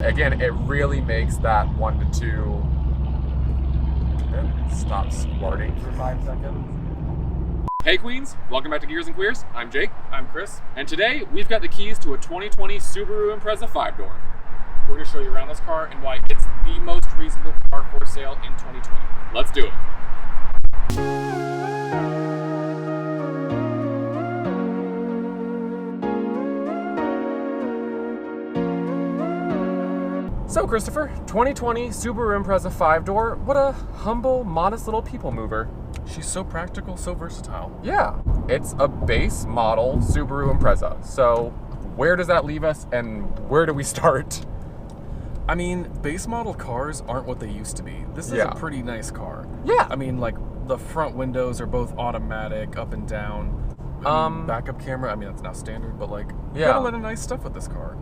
Again, it really makes that 1 to 2. Stop squirting for 5 seconds. Hey Queens, welcome back to Gears and Queers. I'm Jake. I'm Chris. And today we've got the keys to a 2020 Subaru Impreza 5-door. We're going to show you around this car and why it's the most reasonable car for sale in 2020. Let's do it. So Christopher, 2020 Subaru Impreza 5-door, what a humble, modest little people mover. She's so practical, so versatile. Yeah, it's a base model Subaru Impreza. So where does that leave us and where do we start? I mean, base model cars aren't what they used to be. This is a pretty nice car. Yeah. I mean, like, the front windows are both automatic, up and down. I mean, backup camera, I mean, that's now standard, but like, you got a lot of nice stuff with this car.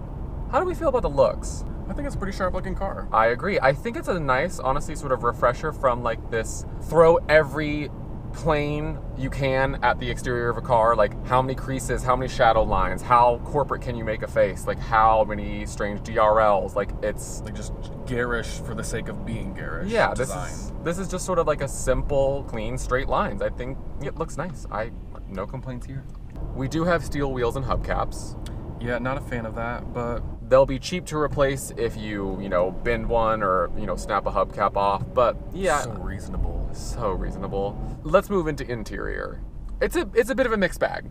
How do we feel about the looks? I think it's a pretty sharp looking car. I agree. I think it's a nice, honestly, sort of refresher from like this throw every plane you can at the exterior of a car. Like how many creases, how many shadow lines, how corporate can you make a face? Like how many strange DRLs? Like it's like just garish for the sake of being garish. Yeah, design. this is just sort of like a simple, clean, straight lines. I think it looks nice. No complaints here. We do have steel wheels and hubcaps. Yeah, not a fan of that, but they'll be cheap to replace if you bend one or, snap a hubcap off. But yeah. So reasonable. So reasonable. Let's move into interior. It's a bit of a mixed bag.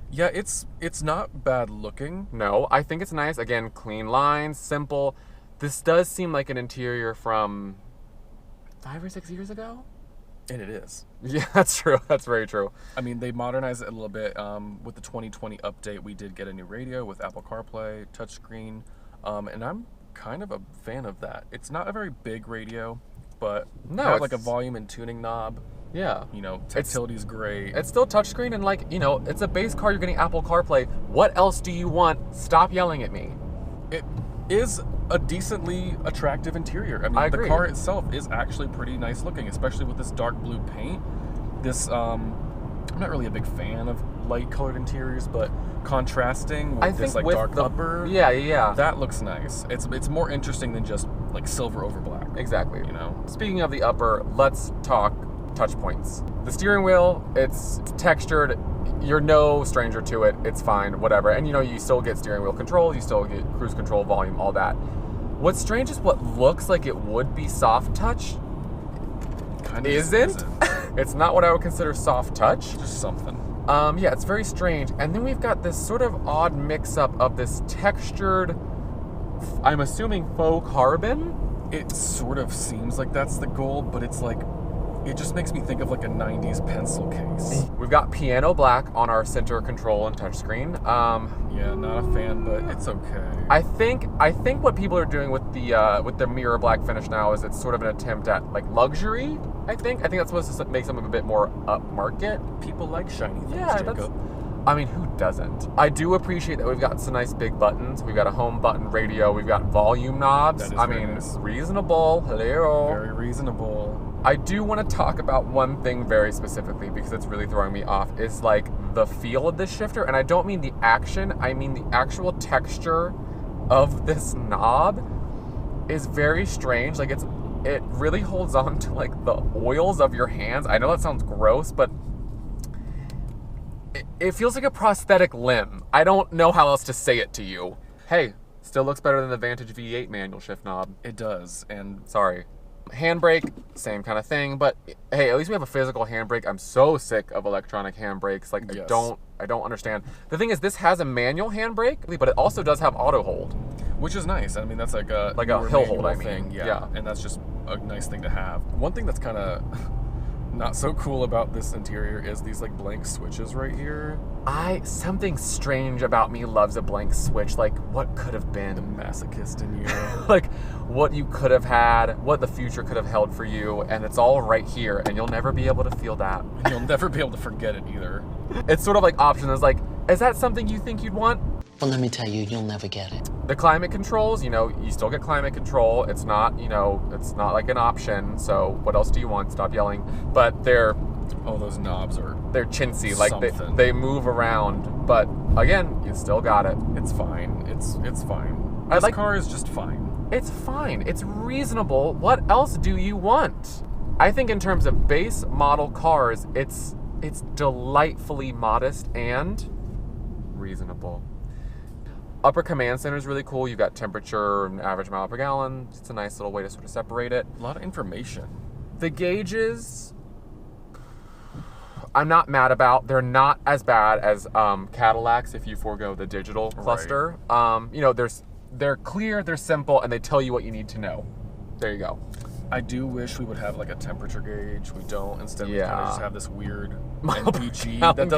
Yeah, it's not bad looking. No, I think it's nice. Again, clean lines, simple. This does seem like an interior from 5 or 6 years ago. And it is. Yeah, that's true. That's very true. I mean, they modernized it a little bit. With the 2020 update, we did get a new radio with Apple CarPlay, touchscreen, and I'm kind of a fan of that. It's not a very big radio, but it's like a volume and tuning knob. Yeah. Tactility's great. It's still touchscreen and it's a base car. You're getting Apple CarPlay. What else do you want? Stop yelling at me. It is a decently attractive interior. I mean, the car itself is actually pretty nice looking, especially with this dark blue paint. This, I'm not really a big fan of light colored interiors, but contrasting with this like dark upper. Yeah. That looks nice. It's more interesting than just like silver over black. Exactly. Speaking of the upper, let's talk touch points. The steering wheel, it's textured. You're no stranger to it. It's fine, whatever. And you still get steering wheel control, you still get cruise control, volume, all that. What's strange is what looks like it would be soft touch kind of isn't. It's not what I would consider soft touch. Just something. Yeah, it's very strange. And then we've got this sort of odd mix-up of this textured, I'm assuming faux carbon. It sort of seems like that's the goal, but it's like, it just makes me think of like a 90s pencil case. We've got piano black on our center control and touchscreen. Yeah, not a fan, but it's okay. I think what people are doing with the mirror black finish now is it's sort of an attempt at like luxury. I think that's supposed to make something a bit more upmarket. People like shiny things, Jacob. I mean, who doesn't? I do appreciate that we've got some nice big buttons. We've got a home button radio. We've got volume knobs. That is nice. Reasonable. Hello. Very reasonable. I do want to talk about one thing very specifically because it's really throwing me off, is like the feel of this shifter. And I don't mean the action, I mean the actual texture of this knob is very strange. Like it really holds on to like the oils of your hands. I know that sounds gross, but it feels like a prosthetic limb. I don't know how else to say it to you. Hey, still looks better than the Vantage V8 manual shift knob. It does, and sorry. Handbrake, same kind of thing, but hey, at least we have a physical handbrake. I'm so sick of electronic handbrakes. Like, yes. I don't understand. The thing is, this has a manual handbrake, but it also does have auto hold, which is nice. I mean, that's like a hill hold thing. Yeah, and that's just a nice thing to have. One thing that's kind of not so cool about this interior is these like blank switches right here. Something strange about me loves a blank switch. Like, what could have been? The masochist in you. Like, what you could have had, what the future could have held for you, and it's all right here, and you'll never be able to feel that. And you'll never be able to forget it either. It's sort of like options. Like, is that something you think you'd want? Well, let me tell you, you'll never get it. The climate controls, you still get climate control. It's not, it's not like an option. So what else do you want? Stop yelling. But they're those knobs they're chintzy. Like they move around. But again, you still got it. It's fine. It's fine. This car is just fine. It's fine. It's reasonable. What else do you want? I think in terms of base model cars, it's delightfully modest and reasonable. Upper command center is really cool. You've got temperature and average mile per gallon. It's a nice little way to sort of separate it. A lot of information. The gauges, I'm not mad about. They're not as bad as Cadillacs if you forego the digital cluster. Right. You know, they're clear, they're simple, and they tell you what you need to know. There you go. I do wish we would have like a temperature gauge. We don't. Instead, we kind of just have this weird MPG that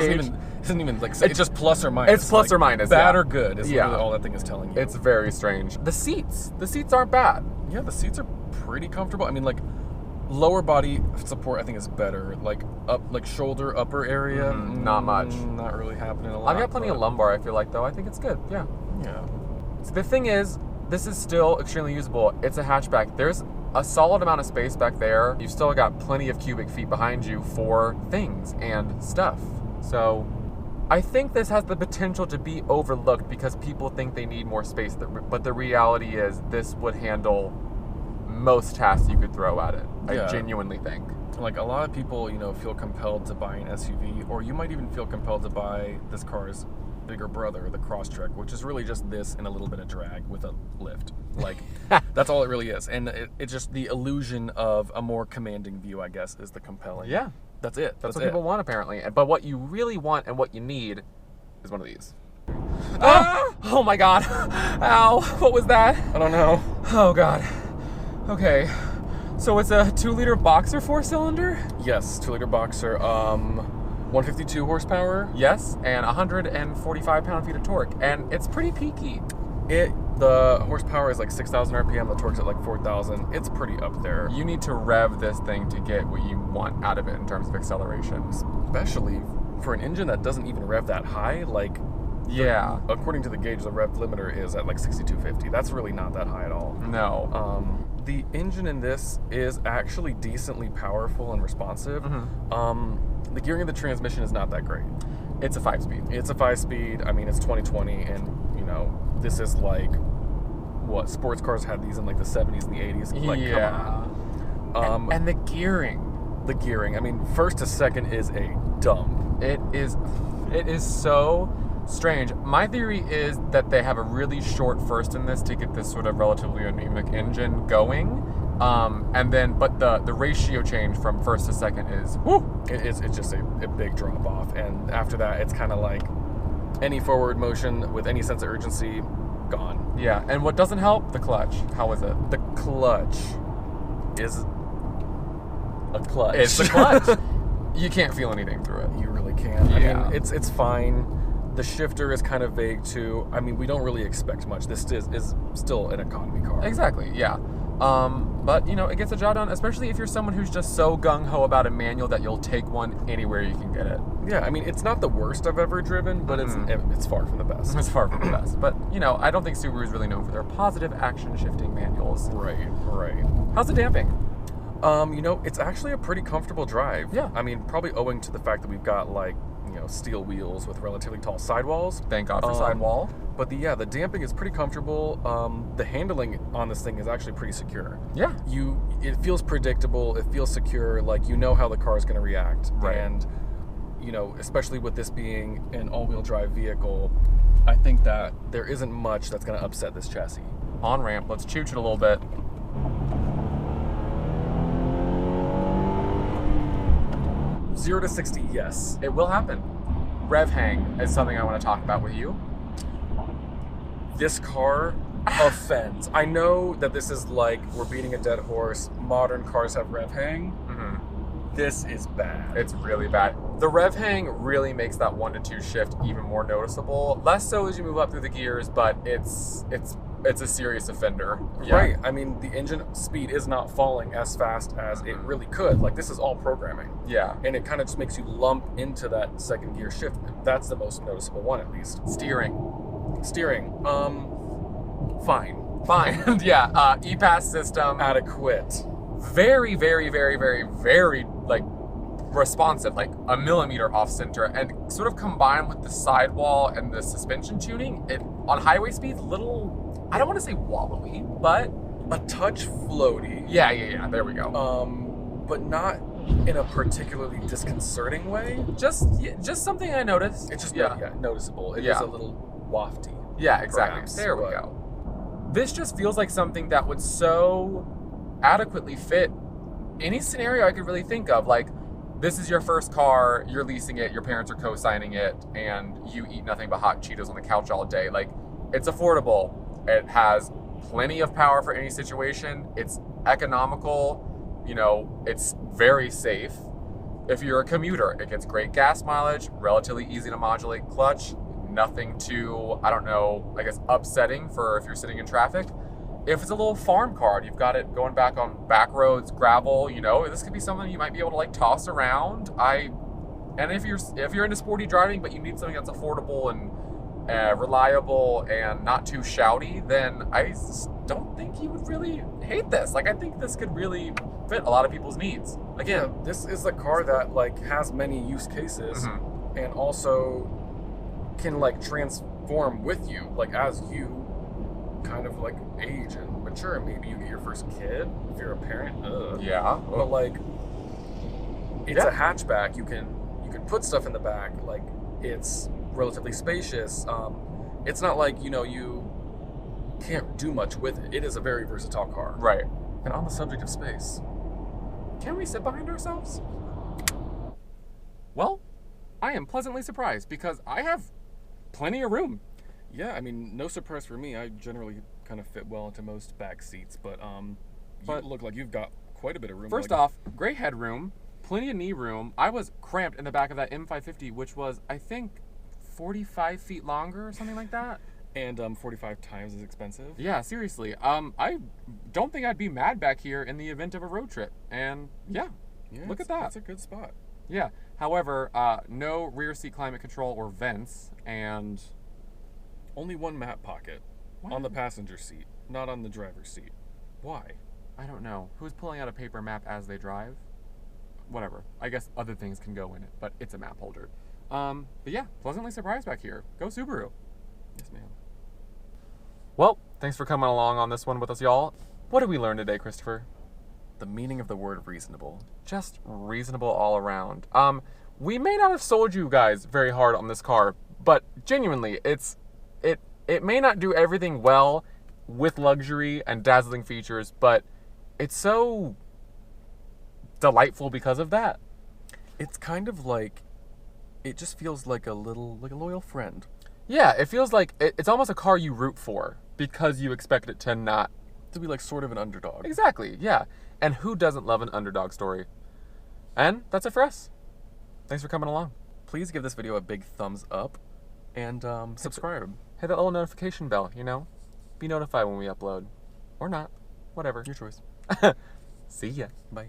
isn't even like it's just plus or minus. It's plus or minus. Bad or good is literally all that thing is telling you. It's very strange. The seats aren't bad. Yeah, the seats are pretty comfortable. I mean, like lower body support I think is better. Like shoulder upper area, not much. Not really happening a lot. I've got plenty of lumbar. I feel like though. I think it's good. Yeah. Yeah. So the thing is, this is still extremely usable. It's a hatchback. There's a solid amount of space back there. You've still got plenty of cubic feet behind you for things and stuff. So I think this has the potential to be overlooked because people think they need more space, but the reality is this would handle most tasks you could throw at it. I genuinely think. Like a lot of people, you know, feel compelled to buy an SUV, or you might even feel compelled to buy this car's bigger brother, the Crosstrek, which is really just this and a little bit of drag with a lift. Like, that's all it really is. And it's just the illusion of a more commanding view, I guess, is the compelling. Yeah. That's it. That's what people want, apparently. But what you really want and what you need is one of these. Oh my God. Ow. What was that? I don't know. Oh God. Okay. So it's a 2-liter boxer 4-cylinder? Yes, 2-liter boxer. 152 horsepower. Yes, and 145 pound-feet of torque, and it's pretty peaky. The horsepower is like 6,000 RPM. The torque's at like 4,000. It's pretty up there. You need to rev this thing to get what you want out of it in terms of acceleration, especially for an engine that doesn't even rev that high. Like, yeah, according to the gauge, the rev limiter is at like 6,250. That's really not that high at all. No. The engine in this is actually decently powerful and responsive. The gearing of the transmission is not that great. It's a 5-speed. It's a 5-speed. I mean, it's 2020, and you know, this is like what sports cars had these in like the 70s and the 80s. Like, come on. And the gearing. The gearing. I mean, first to second is a dump. It is so strange. My theory is that they have a really short first in this to get this sort of relatively anemic engine going. And then, but the ratio change from first to second is, it's just a big drop off. And after that, it's kind of like any forward motion with any sense of urgency, gone. Yeah, and what doesn't help? The clutch. How is it? The clutch is a clutch. It's the clutch. You can't feel anything through it. You really can't. Yeah. I mean, it's fine. The shifter is kind of vague too. I mean, we don't really expect much. This is still an economy car. Exactly, yeah. But, you know, it gets the job done, especially if you're someone who's just so gung-ho about a manual that you'll take one anywhere you can get it. Yeah, I mean, it's not the worst I've ever driven, but it's far from the best. It's far from the best. But, you know, I don't think Subaru is really known for their positive action-shifting manuals. Right. How's the damping? You know, it's actually a pretty comfortable drive. Yeah. I mean, probably owing to the fact that we've got, like, you know, steel wheels with relatively tall sidewalls. Thank God for sidewall. But the damping is pretty comfortable. The handling on this thing is actually pretty secure. Yeah. It feels predictable. It feels secure. Like, you know how the car is going to react. Right. And, you know, especially with this being an all-wheel drive vehicle, I think that there isn't much that's going to upset this chassis. On ramp, let's chooch it a little bit. Zero to 60, yes. It will happen. Rev Hang is something I want to talk about with you. This car offends. I know that this is like, we're beating a dead horse. Modern cars have Rev Hang. This is bad. It's really bad. The Rev Hang really makes that 1 to 2 shift even more noticeable. Less so as you move up through the gears, but it's a serious offender. Yeah. Right. I mean, the engine speed is not falling as fast as it really could. Like, this is all programming. Yeah. And it kind of just makes you lump into that second gear shift. That's the most noticeable one, at least. Steering. Fine. Yeah. E-Pass system. Adequate. Very, very, very, very, very, like, responsive, like a millimeter off center, and sort of combined with the sidewall and the suspension tuning, it on highway speeds, little, I don't want to say wobbly, but a touch floaty. Yeah. There we go. But not in a particularly disconcerting way. Just something I noticed. It's just noticeable. It is a little wafty. Yeah, exactly. Perhaps, there we go. This just feels like something that would so adequately fit any scenario I could really think of. Like, this is your first car, you're leasing it, your parents are co-signing it, and you eat nothing but hot Cheetos on the couch all day. Like, it's affordable. It has plenty of power for any situation. It's economical. You know, it's very safe. If you're a commuter, it gets great gas mileage, relatively easy to modulate clutch, nothing too, I don't know, I guess upsetting for if you're sitting in traffic. If it's a little farm car, you've got it going back on back roads, gravel, you know, this could be something you might be able to like toss around. And if you're into sporty driving, but you need something that's affordable and reliable and not too shouty, then I just don't think you would really hate this. Like, I think this could really fit a lot of people's needs. Again, this is a car that like has many use cases and also can like transform with you, like as you kind of like age and mature. Maybe you get your first kid if you're a parent. Yeah. But like, it's a hatchback. You can put stuff in the back. Like, it's relatively spacious. It's not like, you know, you can't do much with it. It is a very versatile car. Right. And on the subject of space, can we sit behind ourselves? Well, I am pleasantly surprised because I have plenty of room. Yeah, I mean, no surprise for me. I generally kind of fit well into most back seats, but you look like you've got quite a bit of room. First off, great headroom, plenty of knee room. I was cramped in the back of that M550, which was, I think, 45 feet longer or something like that. And 45 times as expensive. Yeah, seriously. I don't think I'd be mad back here in the event of a road trip. And yeah look at that. That's a good spot. Yeah. However, no rear seat climate control or vents, and only one map pocket on the passenger seat, not on the driver's seat. Why? I don't know. Who's pulling out a paper map as they drive? Whatever. I guess other things can go in it, but it's a map holder. But yeah, pleasantly surprised back here. Go Subaru. Yes, ma'am. Well, thanks for coming along on this one with us, y'all. What did we learn today, Christopher? The meaning of the word reasonable. Just reasonable all around. We may not have sold you guys very hard on this car, but genuinely, it may not do everything well with luxury and dazzling features, but it's so delightful because of that. It's kind of like, it just feels like a loyal friend. Yeah, it feels like it's almost a car you root for because you expect it to not to be like sort of an underdog. Exactly, yeah. And who doesn't love an underdog story? And that's it for us. Thanks for coming along. Please give this video a big thumbs up and subscribe. Hit that little notification bell, you know? Be notified when we upload. Or not. Whatever. Your choice. See ya. Bye.